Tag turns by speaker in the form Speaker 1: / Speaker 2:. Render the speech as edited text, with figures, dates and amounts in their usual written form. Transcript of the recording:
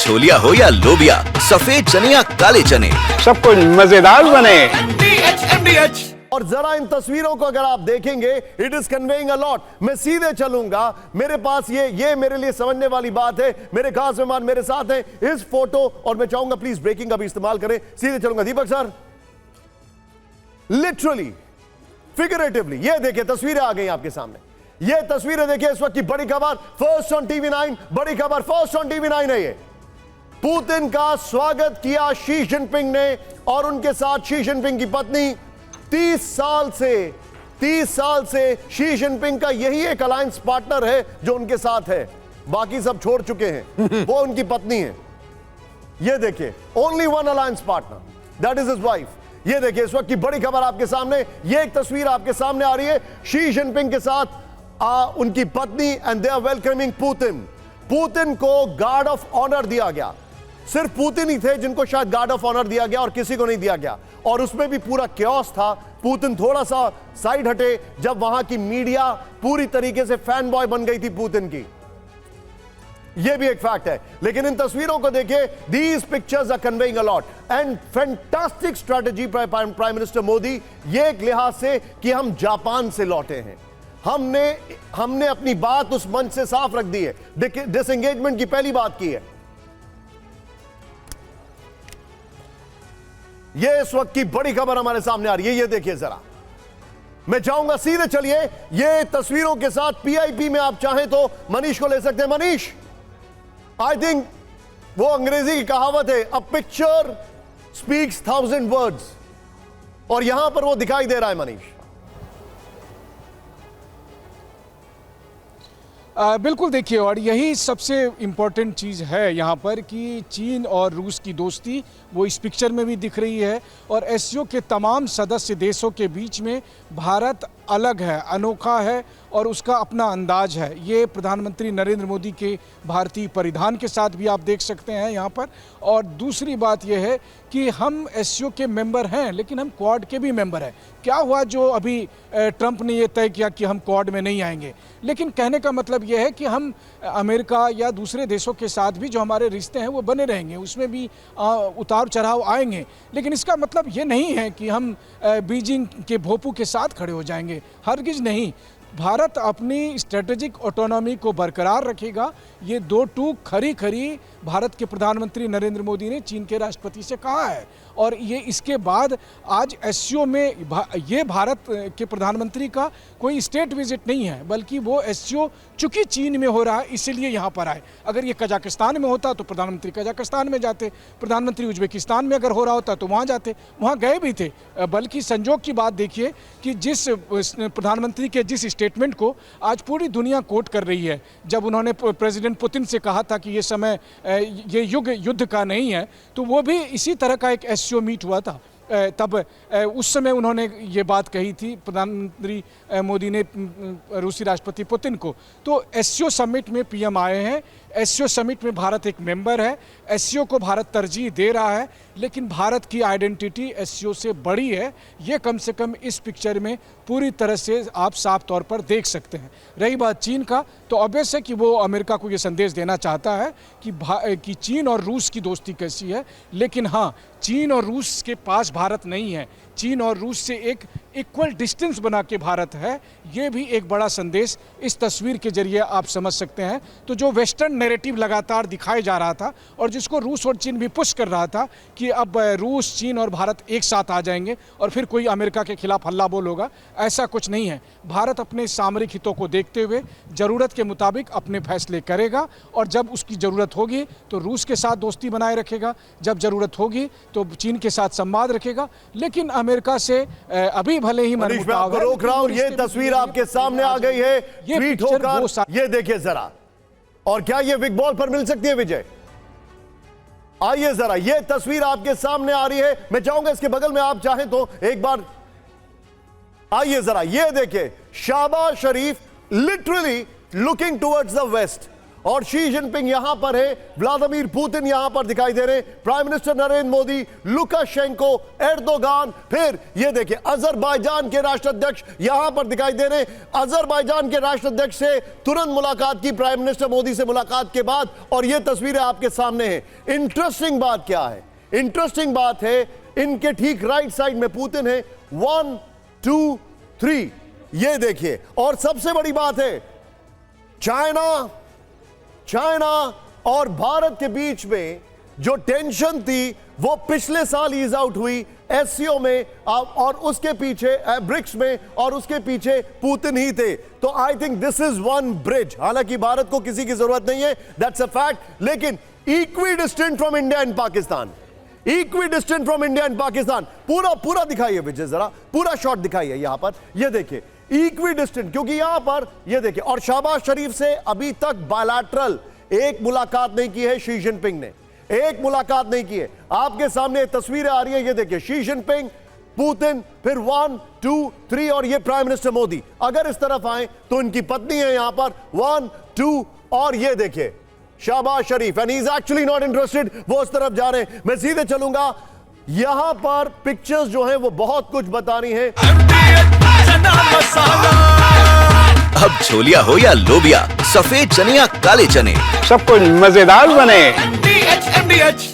Speaker 1: छोलिया हो या लोबिया, सफेद चने या काले चने,
Speaker 2: सब कुछ मजेदार बने।
Speaker 3: और जरा इन तस्वीरों को अगर आप देखेंगे, it is conveying a lot. मैं सीधे चलूंगा, मेरे पास ये मेरे लिए समझने वाली बात है। मेरे खास मेहमान मेरे साथ हैं इस फोटो, और मैं चाहूंगा प्लीज ब्रेकिंग का भी इस्तेमाल करें। सीधे चलूंगा दीपक सर। लिटरली फिगरेटिवली ये देखिए तस्वीरें आ गई आपके सामने। ये तस्वीरें देखिए, इस वक्त की बड़ी खबर फर्स्ट ऑन टीवी 9, बड़ी खबर फर्स्ट ऑन टीवी 9 है। ये पुतिन का स्वागत किया शी जिनपिंग ने, और उनके साथ शी जिनपिंग की पत्नी। 30 साल से शी जिनपिंग का यही एक अलायंस पार्टनर है जो उनके साथ है, बाकी सब छोड़ चुके हैं। वो उनकी पत्नी है। ये देखिए, only one alliance partner, that is his wife. ये देखिए इस वक्त की बड़ी खबर आपके सामने, ये एक तस्वीर आपके सामने आ रही है शी जिनपिंग के साथ उनकी पत्नी, and they are welcoming Putin. Putin को गार्ड ऑफ ऑनर दिया गया। सिर्फ पुतिन ही थे जिनको शायद गार्ड ऑफ ऑनर दिया गया, और किसी को नहीं दिया गया, और उसमें भी पूरा क्योस था। पुतिन थोड़ा सा साइड हटे जब वहां की मीडिया पूरी तरीके से फैन बॉय बन गई थी पुतिन की। यह भी एक फैक्ट है। लेकिन इन तस्वीरों को देखिए, these pictures are conveying a lot and fantastic strategy prime minister Modi, ये एक लिहाज से कि हम जापान से लौटे हैं। हमने अपनी बात उस मंच से साफ रख दी है, डिसएंगेजमेंट की पहली बात की है। ये इस वक्त की बड़ी खबर हमारे सामने आ रही है। ये देखिए जरा, मैं चाहूंगा सीधे चलिए ये तस्वीरों के साथ पीआईपी में आप चाहें तो मनीष को ले सकते हैं। मनीष, आई थिंक वो अंग्रेजी की कहावत है, अ पिक्चर स्पीक्स 1000 वर्ड्स, और यहां पर वो दिखाई दे रहा है मनीष।
Speaker 4: बिल्कुल देखिए, और यही सबसे इम्पोर्टेंट चीज़ है यहाँ पर कि चीन और रूस की दोस्ती वो इस पिक्चर में भी दिख रही है, और एससीओ के तमाम सदस्य देशों के बीच में भारत अलग है, अनोखा है, और उसका अपना अंदाज है। ये प्रधानमंत्री नरेंद्र मोदी के भारतीय परिधान के साथ भी आप देख सकते हैं यहाँ पर। और दूसरी बात यह है कि हम एससीओ के मेंबर हैं, लेकिन हम क्वाड के भी मेंबर हैं। क्या हुआ जो अभी ट्रंप ने ये तय किया कि हम क्वाड में नहीं आएंगे, लेकिन कहने का मतलब यह है कि हम अमेरिका या दूसरे देशों के साथ भी जो हमारे रिश्ते हैं वो बने रहेंगे, उसमें भी उतार चढ़ाव आएंगे। लेकिन इसका मतलब ये नहीं है कि हम बीजिंग के भोपू के साथ खड़े हो जाएंगे, हरगिज़ नहीं। भारत अपनी स्ट्रेटेजिक ऑटोनॉमी को बरकरार रखेगा। ये दो टूक खरी खरी भारत के प्रधानमंत्री नरेंद्र मोदी ने चीन के राष्ट्रपति से कहा है, और ये इसके बाद आज एससीओ में ये भारत के प्रधानमंत्री का कोई स्टेट विजिट नहीं है, बल्कि वो एससीओ चूंकि चीन में हो रहा है इसीलिए यहाँ पर आए। अगर ये कजाकिस्तान में होता तो प्रधानमंत्री कजाकिस्तान में जाते, प्रधानमंत्री उज्बेकिस्तान में अगर हो रहा होता तो वहाँ जाते, वहाँ गए भी थे। बल्कि संजोग की बात देखिए कि जिस प्रधानमंत्री के जिस स्टेटमेंट को आज पूरी दुनिया कोट कर रही है, जब उन्होंने प्रेसिडेंट पुतिन से कहा था कि ये समय ये युग युद्ध का नहीं है, तो वो भी इसी तरह का एक एससीओ मीट हुआ था। तब उस समय उन्होंने ये बात कही थी प्रधानमंत्री मोदी ने रूसी राष्ट्रपति पुतिन को। तो एससीओ समिट में पीएम आए हैं, एससीओ समिट में भारत एक मेंबर है, एससीओ को भारत तरजीह दे रहा है, लेकिन भारत की आइडेंटिटी एससीओ से बड़ी है। ये कम से कम इस पिक्चर में पूरी तरह से आप साफ तौर पर देख सकते हैं। रही बात चीन का, तो ऑब्वियस है कि वो अमेरिका को ये संदेश देना चाहता है कि चीन और रूस की दोस्ती कैसी है, लेकिन हाँ, चीन और रूस के पास भारत नहीं है, चीन और रूस से एक इक्वल डिस्टेंस बना के भारत है। ये भी एक बड़ा संदेश इस तस्वीर के जरिए आप समझ सकते हैं। तो जो वेस्टर्न नैरेटिव लगातार दिखाया जा रहा था, और जिसको रूस और चीन भी पुश कर रहा था कि अब रूस, चीन और भारत एक साथ आ जाएंगे और फिर कोई अमेरिका के खिलाफ हल्ला बोल होगा, ऐसा कुछ नहीं है। भारत अपने सामरिक हितों को देखते हुए ज़रूरत के मुताबिक अपने फैसले करेगा, और जब उसकी ज़रूरत होगी तो रूस के साथ दोस्ती बनाए रखेगा, जब ज़रूरत होगी तो चीन के साथ संवाद रखेगा। लेकिन अमेरिका से अभी भले ही
Speaker 3: आपको रोक रहा हूं, ये तस्वीर आपके सामने आ गई है ट्वीट होकर, ये देखिए जरा। और क्या ये बिग बॉल पर मिल सकती है विजय? आइए जरा, ये तस्वीर आपके सामने आ रही है। मैं चाहूंगा इसके बगल में आप चाहें तो एक बार आइए जरा, ये देखिए Shahbaz Sharif literally looking towards the west, और शी जिनपिंग यहां पर है, व्लादिमीर पुतिन यहां पर दिखाई दे रहे हैं, prime minister Narendra Modi, Lukashenko, Erdogan, फिर ये देखिए अजरबैजान के राष्ट्राध्यक्ष यहां पर दिखाई दे रहे हैं। अजरबैजान के राष्ट्राध्यक्ष से तुरंत मुलाकात की प्राइम मिनिस्टर मोदी से मुलाकात के बाद, और ये तस्वीरें आपके सामने हैं। इंटरेस्टिंग बात क्या है? इंटरेस्टिंग बात है इनके ठीक राइट साइड में पुतिन है। 1 2 3 ये देखिए, और सबसे बड़ी बात है चाइना और भारत के बीच में जो टेंशन थी वो पिछले साल ईज आउट हुई एससीओ में, और उसके पीछे ब्रिक्स में, और उसके पीछे पुतिन ही थे। तो I think this is one bridge. हालांकि भारत को किसी की जरूरत नहीं है, दैट्स अ फैक्ट, लेकिन equi distant from India and Pakistan, equi distant from India and Pakistan. पूरा दिखाइए विजय, जरा पूरा शॉट दिखाइए यहां पर, ये देखिए इक्वी डिस्टेंट, क्योंकि यहां पर ये देखिए, और शहबाज शरीफ से अभी तक बायलैटरल एक मुलाकात नहीं की है शी जिनपिंग ने, एक मुलाकात नहीं की है। आपके सामने तस्वीरें आ रही है, ये देखिए शी जिनपिंग, पुतिन, फिर 1 2 3 और ये प्राइम मिनिस्टर मोदी। अगर इस तरफ आए तो इनकी पत्नी है यहां पर 1 2, और ये देखिए Shahbaz Sharif, and he is actually not interested, वो उस तरफ जा रहे हैं। मैं सीधे चलूंगा, यहां पर पिक्चर्स जो हैं वो बहुत कुछ बता रही हैं।
Speaker 1: अब छोलिया हो या लोबिया, सफेद चने या काले चने,
Speaker 2: सब कुछ मजेदार बने।
Speaker 1: MDH